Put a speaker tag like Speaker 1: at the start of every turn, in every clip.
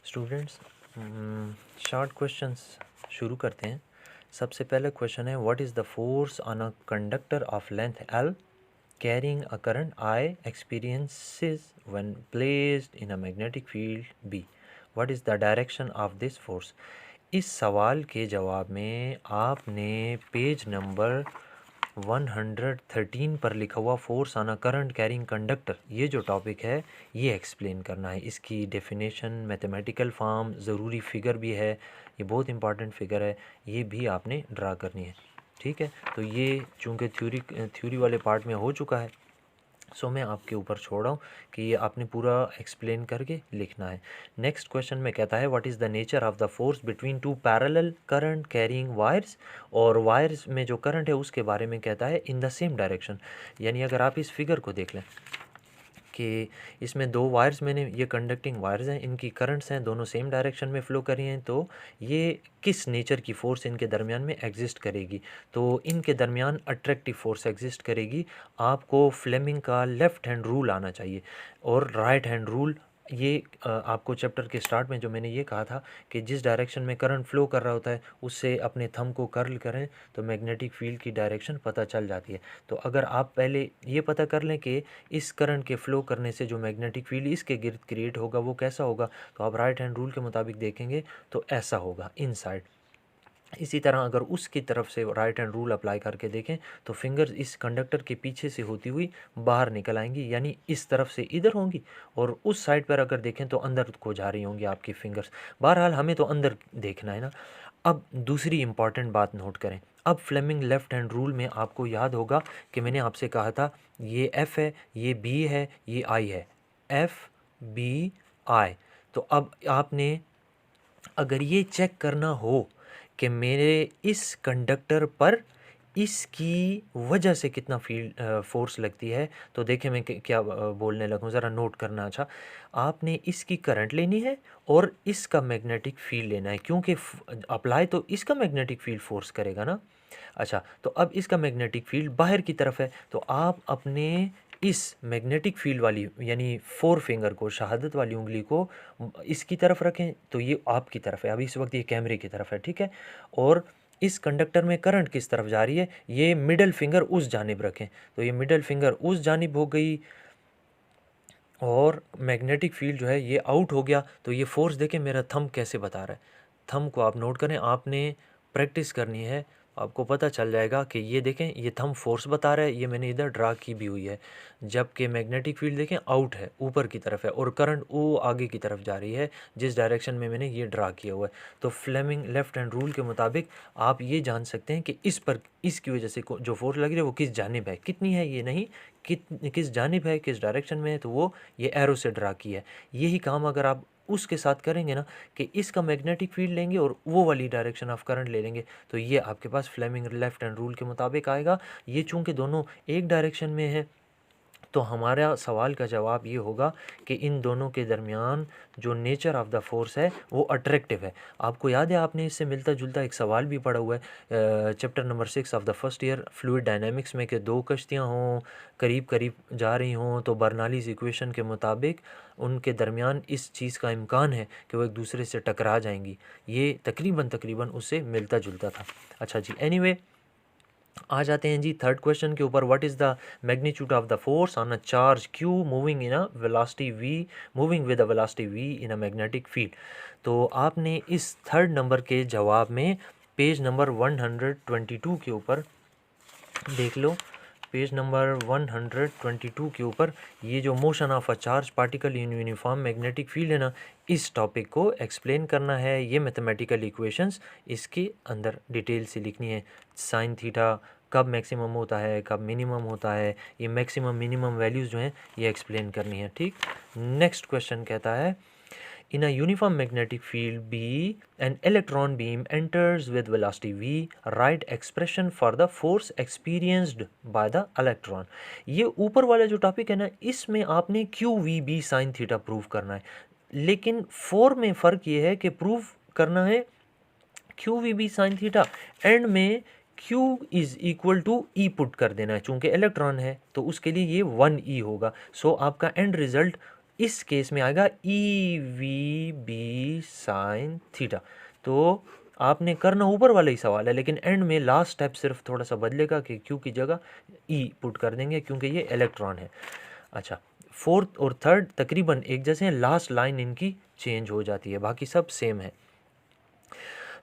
Speaker 1: Students, short questions शुरू करते हैं। सबसे पहला क्वेश्चन है, what is the force on a conductor of length L carrying a current I experiences when placed in a magnetic field B. What is the direction of this force. इस सवाल के जवाब में आपने पेज नंबर 113 पर लिखा हुआ force on a current carrying conductor, ये जो टॉपिक है ये एक्सप्लेन करना है। इसकी डेफिनेशन, मैथमेटिकल फॉर्म, ज़रूरी फिगर भी है, ये बहुत इंपॉर्टेंट फिगर है, ये भी आपने ड्रा करनी है। ठीक है, तो ये चूँकि थ्योरी वाले पार्ट में हो चुका है, सो मैं आपके ऊपर छोड़ रहा हूँ कि ये आपने पूरा एक्सप्लेन करके लिखना है। नेक्स्ट क्वेश्चन में कहता है, what is the nature of the force between two parallel current carrying wires. और वायर्स में जो करंट है उसके बारे में कहता है इन द सेम डायरेक्शन। यानी अगर आप इस फिगर को देख लें कि इसमें दो वायर्स, मैंने ये कंडक्टिंग वायर्स हैं, इनकी करंट्स हैं, दोनों सेम डायरेक्शन में फ़्लो कर रही हैं, तो ये किस नेचर की फ़ोर्स इनके दरमियान में एग्जिस्ट करेगी। तो इनके दरमियान अट्रैक्टिव फ़ोर्स एग्जिस्ट करेगी। आपको फ्लेमिंग का लेफ़्ट हैंड रूल आना चाहिए और राइट हैंड रूल। ये आपको चैप्टर के स्टार्ट में जो मैंने ये कहा था कि जिस डायरेक्शन में करंट फ़्लो कर रहा होता है उससे अपने थंब को कर्ल करें तो मैग्नेटिक फील्ड की डायरेक्शन पता चल जाती है। तो अगर आप पहले ये पता कर लें कि इस करंट के फ़्लो करने से जो मैग्नेटिक फील्ड इसके गिर्द क्रिएट होगा वो कैसा होगा, तो आप राइट हैंड रूल के मुताबिक देखेंगे तो ऐसा होगा इनसाइड। इसी तरह अगर उसकी तरफ से राइट हैंड रूल अप्लाई करके देखें तो फिंगर्स इस कंडक्टर के पीछे से होती हुई बाहर निकल आएंगी, यानी इस तरफ से इधर होंगी, और उस साइड पर अगर देखें तो अंदर को जा रही होंगी आपकी फिंगर्स। बहरहाल हमें तो अंदर देखना है ना। अब दूसरी इंपॉर्टेंट बात नोट करें। अब फ्लेमिंग लेफ्ट हैंड रूल में आपको याद होगा कि मैंने आपसे कहा था ये एफ़ है, ये बी है, ये आई है, एफ़ बी आई। तो अब आपने अगर ये चेक करना हो कि मेरे इस कंडक्टर पर इसकी वजह से कितना फील्ड फोर्स लगती है, तो देखें मैं क्या बोलने लगूँ, ज़रा नोट करना। अच्छा, आपने इसकी करंट लेनी है और इसका मैग्नेटिक फील्ड लेना है, क्योंकि अप्लाई तो इसका मैग्नेटिक फील्ड फोर्स करेगा ना। अच्छा, तो अब इसका मैग्नेटिक फील्ड बाहर की तरफ है, तो आप अपने इस मैग्नेटिक फील्ड वाली यानी फोर फिंगर को, शहादत वाली उंगली को इसकी तरफ रखें, तो ये आपकी तरफ है, अभी इस वक्त ये कैमरे की तरफ है, ठीक है। और इस कंडक्टर में करंट किस तरफ जा रही है, ये मिडल फिंगर उस जानिब रखें, तो ये मिडल फिंगर उस जानिब हो गई और मैग्नेटिक फील्ड जो है ये आउट हो गया। तो ये फोर्स देखें मेरा थंब कैसे बता रहा है, थंब को आप नोट करें, आपने प्रैक्टिस करनी है, आपको पता चल जाएगा कि ये देखें ये थंब फोर्स बता रहा है, ये मैंने इधर ड्रा की भी हुई है, जबकि मैग्नेटिक फील्ड देखें आउट है, ऊपर की तरफ है, और करंट वो आगे की तरफ जा रही है जिस डायरेक्शन में मैंने ये ड्रा किया हुआ है। तो फ्लेमिंग लेफ्ट हैंड रूल के मुताबिक आप ये जान सकते हैं कि इस पर, इसकी वजह से जो फोर्स लग रही है वो किस जानिब है, कितनी है ये नहीं, किस जानिब है, किस डायरेक्शन में है, तो वो ये एरो से ड्रा की है। यही काम अगर आप उसके साथ करेंगे ना कि इसका मैग्नेटिक फील्ड लेंगे और वो वाली डायरेक्शन ऑफ करंट ले लेंगे, तो ये आपके पास फ्लेमिंग लेफ्ट हैंड रूल के मुताबिक आएगा। ये चूंकि दोनों एक डायरेक्शन में है तो हमारा सवाल का जवाब ये होगा कि इन दोनों के दरमियान जो नेचर ऑफ़ द फोर्स है वो अट्रैक्टिव है। आपको याद है आपने इससे मिलता जुलता एक सवाल भी पढ़ा हुआ है chapter number 6 of the first year fluid dynamics में, कि दो कश्तियाँ हों, करीब करीब जा रही हों, तो बर्नौलीज़ इक्वेशन के मुताबिक उनके दरमियान इस चीज़ का इम्कान है कि वो एक दूसरे से टकरा जाएंगी। ये तकरीबन उससे मिलता जुलता था। अच्छा जी, एनीवे आ जाते हैं जी थर्ड क्वेश्चन के ऊपर। What is the magnitude of the force on a charge Q moving in a velocity V, moving with a velocity V in a magnetic field. तो आपने इस थर्ड नंबर के जवाब में पेज नंबर 122 के ऊपर देख लो, पेज नंबर 122 के ऊपर ये जो motion of a charge particle in uniform magnetic field है ना, इस टॉपिक को एक्सप्लेन करना है। ये मैथमेटिकल इक्वेशंस इसके अंदर डिटेल से लिखनी है। साइन थीटा कब मैक्सिमम होता है, कब मिनिमम होता है, ये मैक्सिमम मिनिमम वैल्यूज़ जो हैं ये एक्सप्लेन करनी है, ठीक। नेक्स्ट क्वेश्चन कहता है, in a uniform magnetic field B, an electron beam enters with velocity v. Write expression for the force experienced by the electron. ये ऊपर वाला जो टॉपिक है ना, इसमें आपने Q V B sine theta prove करना है, लेकिन फोर में फ़र्क ये है कि प्रूव करना है Q V B sine theta, and में Q is equal to E put कर देना है, चूँकि इलेक्ट्रॉन है तो उसके लिए ये 1 ई होगा। सो आपका एंड रिज़ल्ट इस केस में आएगा E V B sine theta. तो आपने करना ऊपर वाला ही सवाल है, लेकिन एंड में लास्ट स्टेप सिर्फ थोड़ा सा बदलेगा कि क्यू की जगह ई पुट कर देंगे क्योंकि ये इलेक्ट्रॉन है। अच्छा, फोर्थ और थर्ड तकरीबन एक जैसे हैं, लास्ट लाइन इनकी चेंज हो जाती है, बाकी सब सेम है।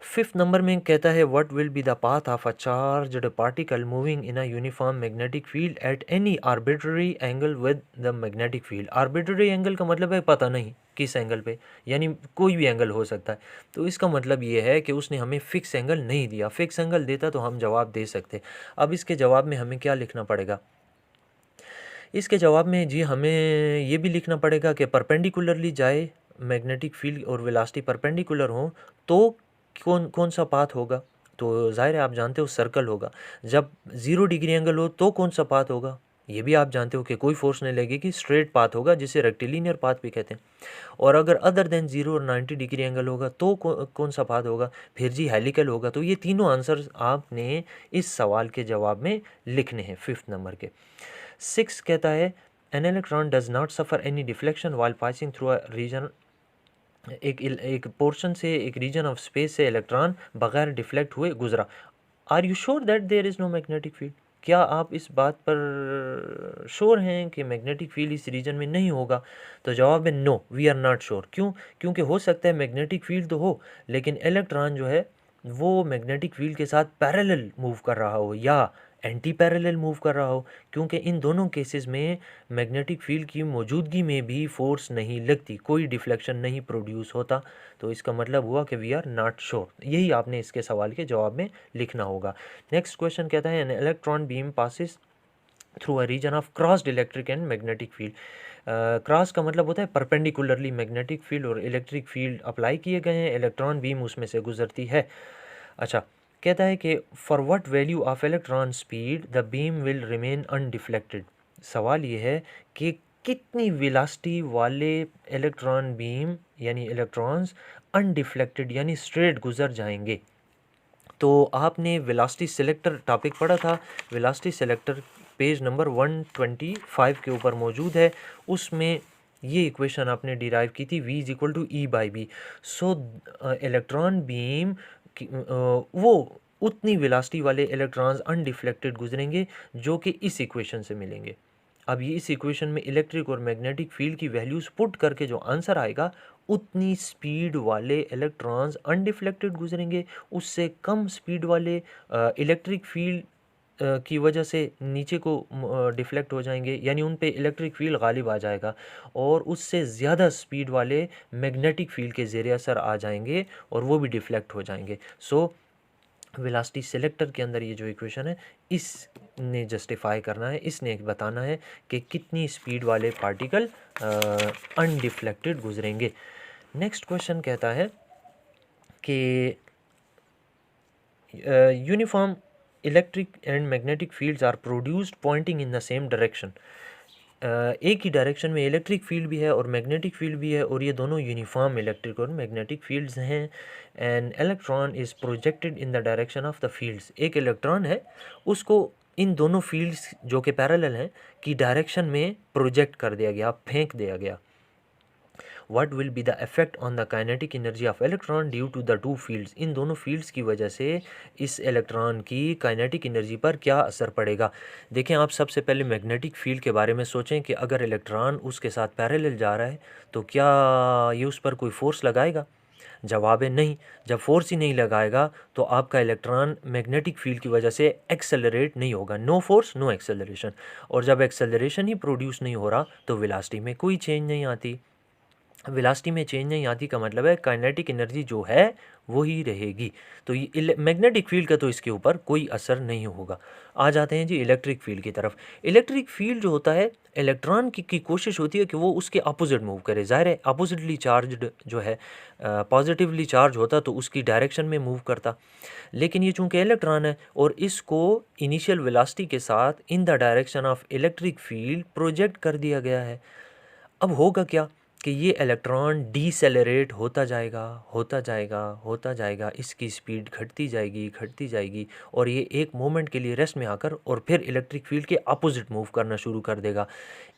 Speaker 1: फिफ्थ नंबर में कहता है what will be the path of a charged particle moving in a uniform magnetic field at any arbitrary angle with the magnetic field. Arbitrary angle का मतलब है पता नहीं किस एंगल पे, यानी कोई भी एंगल हो सकता है। तो इसका मतलब ये है कि उसने हमें फिक्स एंगल नहीं दिया, फिक्स एंगल देता तो हम जवाब दे सकते। अब इसके जवाब में हमें क्या लिखना पड़ेगा? इसके जवाब में जी हमें ये भी लिखना पड़ेगा कि परपेंडिकुलरली जाए मैग्नेटिक फील्ड और वेलोसिटी परपेंडिकुलर हो तो कौन कौन सा पाथ होगा। तो ज़ाहिर है आप जानते हो सर्कल होगा। जब 0 डिग्री एंगल हो तो कौन सा पाथ होगा, ये भी आप जानते हो कि कोई फोर्स नहीं लगेगी, स्ट्रेट पाथ होगा जिसे रेक्टिलिनियर पाथ भी कहते हैं। और अगर अदर देन 0 और 90 डिग्री एंगल होगा तो कौन सा पाथ होगा, फिर जी हेलिकल होगा। तो ये तीनों आंसर आपने इस सवाल के जवाब में लिखने हैं फिफ्थ नंबर के। सिक्स कहता है an electron does not suffer any deflection while passing through a region. एक पोर्शन से, एक रीजन ऑफ स्पेस से इलेक्ट्रॉन बगैर डिफ्लेक्ट हुए गुजरा। Are you sure that there is no magnetic field? क्या आप इस बात पर श्योर हैं कि मैग्नेटिक फील्ड इस रीजन में नहीं होगा? तो जवाब है no, we are not sure. क्यों? क्योंकि हो सकता है मैग्नेटिक फील्ड तो हो, लेकिन इलेक्ट्रॉन जो है वो मैग्नेटिक फील्ड के साथ पैरेलल मूव कर रहा हो या एंटी पैरेलल मूव कर रहा हो, क्योंकि इन दोनों केसेस में मैग्नेटिक फील्ड की मौजूदगी में भी फोर्स नहीं लगती, कोई डिफ्लेक्शन नहीं प्रोड्यूस होता। तो इसका मतलब हुआ कि वी आर नॉट श्योर। यही आपने इसके सवाल के जवाब में लिखना होगा। नेक्स्ट क्वेश्चन कहता है an electron beam passes through a region of crossed electric and magnetic field. Cross का मतलब होता है परपेंडिकुलरली मैग्नेटिक फील्ड और इलेक्ट्रिक फील्ड अप्लाई किए गए हैं, इलेक्ट्रॉन बीम उसमें से गुजरती है। अच्छा, कहता है कि for what value of electron speed the beam will remain undeflected. सवाल ये है कि कितनी वेलोसिटी वाले इलेक्ट्रॉन बीम यानी इलेक्ट्रॉन्स अनडिफ्लेक्टेड यानी स्ट्रेट गुजर जाएंगे। तो आपने वेलोसिटी सिलेक्टर टॉपिक पढ़ा था, वेलोसिटी सिलेक्टर पेज नंबर 125 के ऊपर मौजूद है। उसमें ये इक्वेशन आपने डिराइव की थी v is equal to E by B. So electron beam वो उतनी वेलोसिटी वाले इलेक्ट्रॉन्स अनडिफ्लेक्टेड गुजरेंगे जो कि इस इक्वेशन से मिलेंगे। अब ये इस इक्वेशन में इलेक्ट्रिक और मैग्नेटिक फील्ड की वैल्यूज़ पुट करके जो आंसर आएगा उतनी स्पीड वाले इलेक्ट्रॉन्स अनडिफ्लेक्टेड गुजरेंगे, उससे कम स्पीड वाले इलेक्ट्रिक फील्ड की वजह से नीचे को डिफ्लेक्ट हो जाएंगे, यानी उन पे इलेक्ट्रिक फील्ड गालिब आ जाएगा, और उससे ज़्यादा स्पीड वाले मैग्नेटिक फील्ड के ज़ेरे असर आ जाएंगे और वो भी डिफ्लेक्ट हो जाएंगे। सो वेलोसिटी सिलेक्टर के अंदर ये जो इक्वेशन है इसने जस्टिफाई करना है, इसने बताना है कि कितनी स्पीड वाले पार्टिकल अनडिफ्लेक्टेड गुजरेंगे। नेक्स्ट क्वेश्चन कहता है कि uniform electric and magnetic fields are produced pointing in the same direction. एक ही डायरेक्शन में इलेक्ट्रिक फील्ड भी है और मैग्नेटिक फील्ड भी है, और ये दोनों यूनिफॉर्म इलेक्ट्रिक और मैग्नेटिक फील्ड्स हैं। An electron is projected in the direction of the fields. एक इलेक्ट्रॉन है, उसको इन दोनों फील्ड्स जो कि पैरेलल हैं की डायरेक्शन में प्रोजेक्ट कर दिया गया, फेंक दिया गया। What will be the effect on the kinetic energy of electron due to the two fields. इन दोनों फील्ड्स की वजह से इस इलेक्ट्रॉन की काइनेटिक एनर्जी पर क्या असर पड़ेगा। देखें, आप सबसे पहले मैग्नेटिक फील्ड के बारे में सोचें कि अगर इलेक्ट्रॉन उसके साथ पैरेलल जा रहा है तो क्या ये उस पर कोई फोर्स लगाएगा? जवाब है नहीं। जब फोर्स ही नहीं लगाएगा तो आपका इलेक्ट्रॉन मैग्नेटिक फील्ड की वजह से एक्सेलरेट नहीं होगा, नो फोर्स नो एक्सेलरेशन। और जब एक्सेलरेशन ही प्रोड्यूस नहीं हो रहा तो वेलोसिटी में कोई चेंज नहीं आती। वेलोसिटी में चेंज नहीं आती का मतलब है काइनेटिक एनर्जी जो है वो ही रहेगी। तो ये मैग्नेटिक फील्ड का तो इसके ऊपर कोई असर नहीं होगा। आ जाते हैं जी इलेक्ट्रिक फील्ड की तरफ। इलेक्ट्रिक फील्ड जो होता है, इलेक्ट्रॉन की कोशिश होती है कि वो उसके अपोजिट मूव करे। ज़ाहिर है अपोजिटली चार्ज्ड जो है पॉजिटिवली चार्ज होता तो उसकी डायरेक्शन में मूव करता, लेकिन ये चूंकि इलेक्ट्रॉन है और इसको इनिशियल वेलोसिटी के साथ in the direction of electric field project कर दिया गया है। अब होगा क्या कि ये इलेक्ट्रॉन डीसेलरेट होता जाएगा, होता जाएगा, होता जाएगा, इसकी स्पीड घटती जाएगी, घटती जाएगी, और ये एक मोमेंट के लिए रेस्ट में आकर और फिर इलेक्ट्रिक फील्ड के अपोजिट मूव करना शुरू कर देगा।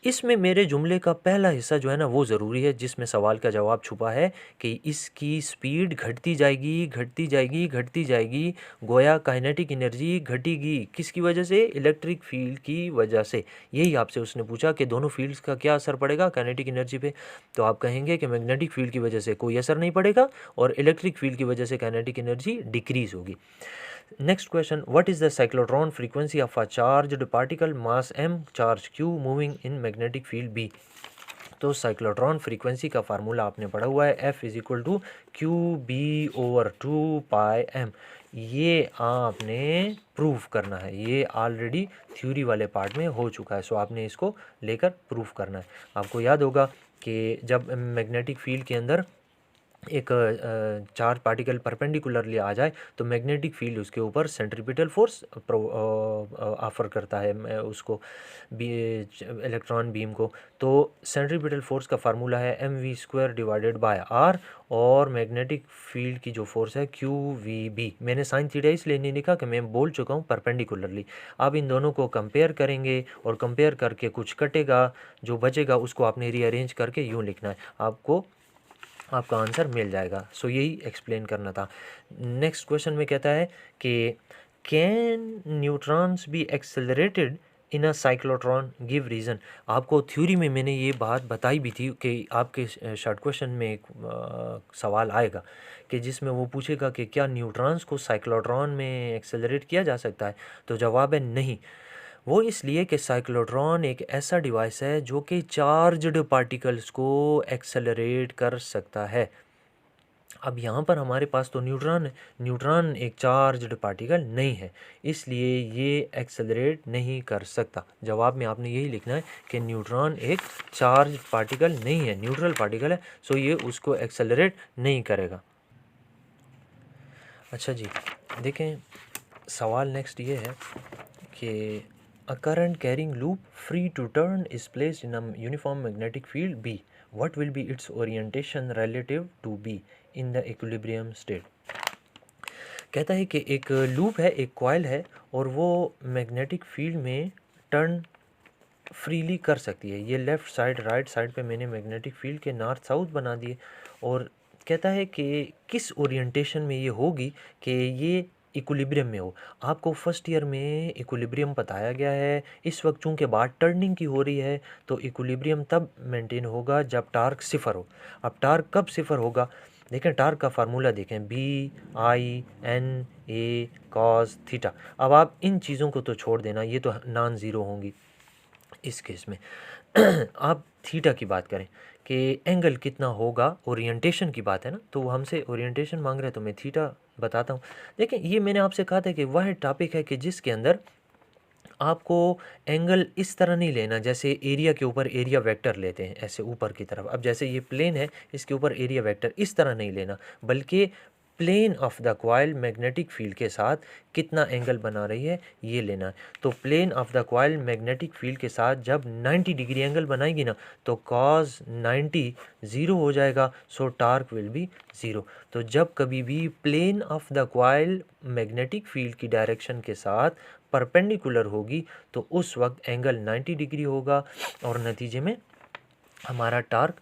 Speaker 1: इसमें मेरे जुमले का पहला हिस्सा जो है ना वो ज़रूरी है, जिसमें सवाल का जवाब छुपा है कि इसकी स्पीड घटती जाएगी, घटती जाएगी, घटती जाएगी, गोया काइनेटिक एनर्जी घटेगी। किसकी वजह से? इलेक्ट्रिक फील्ड की वजह से। यही आपसे उसने पूछा कि दोनों फील्ड्स का क्या असर पड़ेगा काइनेटिक एनर्जी पे, तो आप कहेंगे कि मैग्नेटिक फील्ड की वजह से कोई असर नहीं पड़ेगा और इलेक्ट्रिक फील्ड की वजह से काइनेटिक एनर्जी डिक्रीज होगी। Next question, what is the cyclotron frequency of a charged particle mass m charge q moving in magnetic field B? तो साइक्लोट्रॉन फ्रीक्वेंसी का फार्मूला आपने पढ़ा हुआ है, F is equal to Q B over 2πm। ये आपने proof करना है, ये ऑलरेडी थ्योरी वाले पार्ट में हो चुका है, सो आपने इसको लेकर प्रूफ करना है। आपको याद होगा कि जब मैग्नेटिक फील्ड के अंदर एक चार्ज पार्टिकल परपेंडिकुलरली आ जाए तो मैग्नेटिक फील्ड उसके ऊपर सेंट्रीपिटल फोर्स ऑफर करता है उसको इलेक्ट्रॉन बीम को। तो सेंट्रीपिटल फोर्स का फार्मूला है mv² डिवाइडेड बाय r, और मैग्नेटिक फील्ड की जो फोर्स है QVB। मैंने साइन थीटा इसलिए नहीं लिखा कि मैं बोल चुका हूँ परपेंडिकुलरली। आप इन दोनों को कंपेयर करेंगे और कंपेयर करके कुछ कटेगा, जो बचेगा उसको आपने रीअरेंज करके यूँ लिखना है, आपको आपका आंसर मिल जाएगा। सो यही एक्सप्लेन करना था। नेक्स्ट क्वेश्चन में कहता है कि can neutrons be accelerated in a cyclotron, give reason. आपको थ्योरी में मैंने ये बात बताई भी थी कि आपके शॉर्ट क्वेश्चन में एक सवाल आएगा कि जिसमें वो पूछेगा कि क्या न्यूट्रॉन्स को साइक्लोट्रॉन में एक्सेलरेट किया जा सकता है, तो जवाब है नहीं। वो इसलिए कि साइक्लोट्रॉन एक ऐसा डिवाइस है जो कि चार्ज्ड पार्टिकल्स को एक्सेलरेट कर सकता है। अब यहाँ पर हमारे पास तो न्यूट्रॉन है, न्यूट्रॉन एक चार्ज्ड पार्टिकल नहीं है, इसलिए ये एक्सेलरेट नहीं कर सकता। जवाब में आपने यही लिखना है कि न्यूट्रॉन एक चार्ज पार्टिकल नहीं है, न्यूट्रल पार्टिकल है, सो ये उसको एक्सेलरेट नहीं करेगा। अच्छा जी, देखें सवाल नेक्स्ट ये है कि a current carrying loop free to turn is placed in a uniform magnetic field B. What will be its orientation relative to B in the equilibrium state? कहता है कि एक लूप है, एक कॉइल है, और वो मैग्नेटिक फील्ड में टर्न फ्रीली कर सकती है। ये लेफ़्ट साइड राइट साइड पे मैंने मैग्नेटिक फील्ड के नॉर्थ साउथ बना दिए, और कहता है कि किस ओरिएंटेशन में ये होगी कि ये इक्विलिब्रियम में हो। आपको फर्स्ट ईयर में इक्विलिब्रियम बताया गया है। इस वक्त चूँकि बात टर्निंग की हो रही है तो इक्विलिब्रियम तब मेंटेन होगा जब टार्क सिफर हो। अब टार्क कब सिफर होगा? देखें टार्क का फार्मूला देखें, BI NA cos थीटा। अब आप इन चीज़ों को तो छोड़ देना, ये तो नॉन ज़ीरो होंगी इस केस में। आप थीटा की बात करें कि एंगल कितना होगा, ओरिएंटेशन की बात है ना, तो वो हमसे ओरिएंटेशन मांग रहे हैं तो मैं थीटा बताता हूँ। देखिए ये मैंने आपसे कहा था कि वह टॉपिक है कि जिसके अंदर आपको एंगल इस तरह नहीं लेना जैसे एरिया के ऊपर एरिया वेक्टर लेते हैं ऐसे ऊपर की तरफ। अब जैसे ये प्लेन है, इसके ऊपर एरिया वेक्टर इस तरह नहीं लेना, बल्कि plane of the coil magnetic field के साथ कितना एंगल बना रही है ये लेना है। तो plane of the coil magnetic field के साथ जब 90 डिग्री एंगल बनाएगी ना तो कॉस 90 ज़ीरो हो जाएगा, so torque will be zero. तो जब कभी भी plane of the coil magnetic field की डायरेक्शन के साथ परपेंडिकुलर होगी तो उस वक्त एंगल 90 डिग्री होगा और नतीजे में हमारा टार्क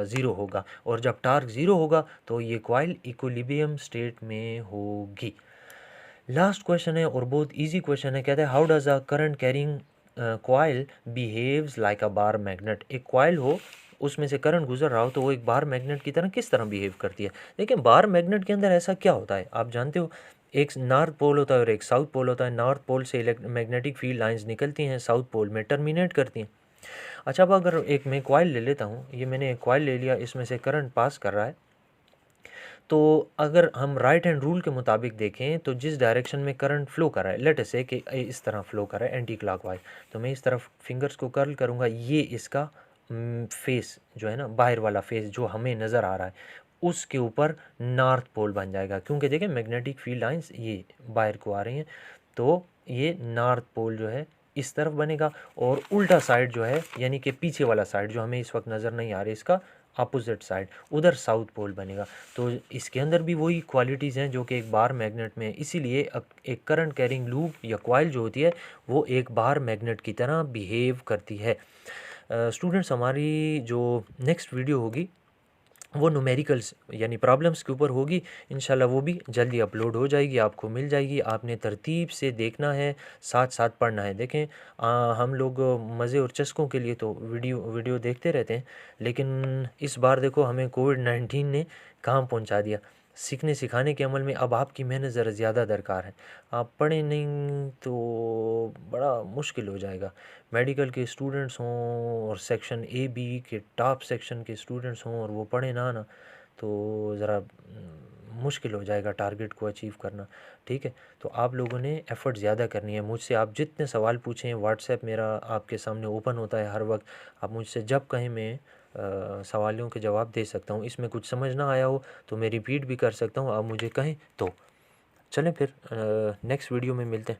Speaker 1: ज़ीरो होगा, और जब टार्क ज़ीरो होगा तो ये कॉइल इक्विलिब्रियम स्टेट में होगी। लास्ट क्वेश्चन है और बहुत इजी क्वेश्चन है। कहते हैं how does a current carrying coil behaves like a bar magnet. एक कॉइल हो उसमें से करंट गुजर रहा हो तो वो एक बार मैग्नेट की तरह किस तरह बिहेव करती है। देखिए बार मैग्नेट के अंदर ऐसा क्या होता है आप जानते हो, एक नॉर्थ पोल होता है और एक साउथ पोल होता है। नॉर्थ पोल से मैग्नेटिक फील्ड लाइंस निकलती हैं, साउथ पोल में टर्मिनेट करती हैं। अच्छा अब अगर एक मैं कॉइल ले लेता हूँ, ये मैंने एक कॉइल ले लिया, इसमें से करंट पास कर रहा है, तो अगर हम राइट हैंड रूल के मुताबिक देखें तो जिस डायरेक्शन में करंट फ्लो कर रहा है, लेट अस से कि इस तरह फ्लो कर रहा है एंटी क्लॉकवाइज, तो मैं इस तरफ फिंगर्स को कर्ल करूँगा, ये इसका फेस जो है ना बाहर वाला फेस जो हमें नज़र आ रहा है उसके ऊपर नॉर्थ पोल बन जाएगा, क्योंकि देखें मैग्नेटिक फील्ड लाइंस ये बाहर को आ रही हैं, तो ये नॉर्थ पोल जो है इस तरफ बनेगा, और उल्टा साइड जो है यानी कि पीछे वाला साइड जो हमें इस वक्त नज़र नहीं आ रही इसका अपोजिट साइड, उधर साउथ पोल बनेगा। तो इसके अंदर भी वही क्वालिटीज़ हैं जो कि एक बार मैग्नेट में है। इसीलिए एक करंट कैरिंग लूप या कॉइल जो होती है वो एक बार मैग्नेट की तरह बिहेव करती है। स्टूडेंट्स, हमारी जो नेक्स्ट वीडियो होगी वो न्यूमेरिकल्स यानी प्रॉब्लम्स के ऊपर होगी। इंशाल्लाह वो भी जल्दी अपलोड हो जाएगी, आपको मिल जाएगी। आपने तरतीब से देखना है, साथ साथ पढ़ना है। देखें, हम लोग मज़े और चस्कों के लिए तो वीडियो देखते रहते हैं, लेकिन इस बार देखो हमें कोविड-19 ने कहाँ पहुंचा दिया। सीखने सिखाने के अमल में अब आपकी मेहनत ज़रा ज़्यादा दरकार है। आप पढ़ें नहीं तो बड़ा मुश्किल हो जाएगा। मेडिकल के स्टूडेंट्स हों और सेक्शन ए बी के टॉप सेक्शन के स्टूडेंट्स हों और वो पढ़े ना तो ज़रा मुश्किल हो जाएगा टारगेट को अचीव करना। ठीक है, तो आप लोगों ने एफ़र्ट ज़्यादा करनी है। मुझसे आप जितने सवाल पूछें, व्हाट्सएप मेरा आपके सामने ओपन होता है हर वक्त। आप मुझसे जब कहें मैं सवालों के जवाब दे सकता हूँ। इसमें कुछ समझ ना आया हो तो मैं रिपीट भी कर सकता हूँ, आप मुझे कहें तो। चलें फिर नेक्स्ट वीडियो में मिलते हैं।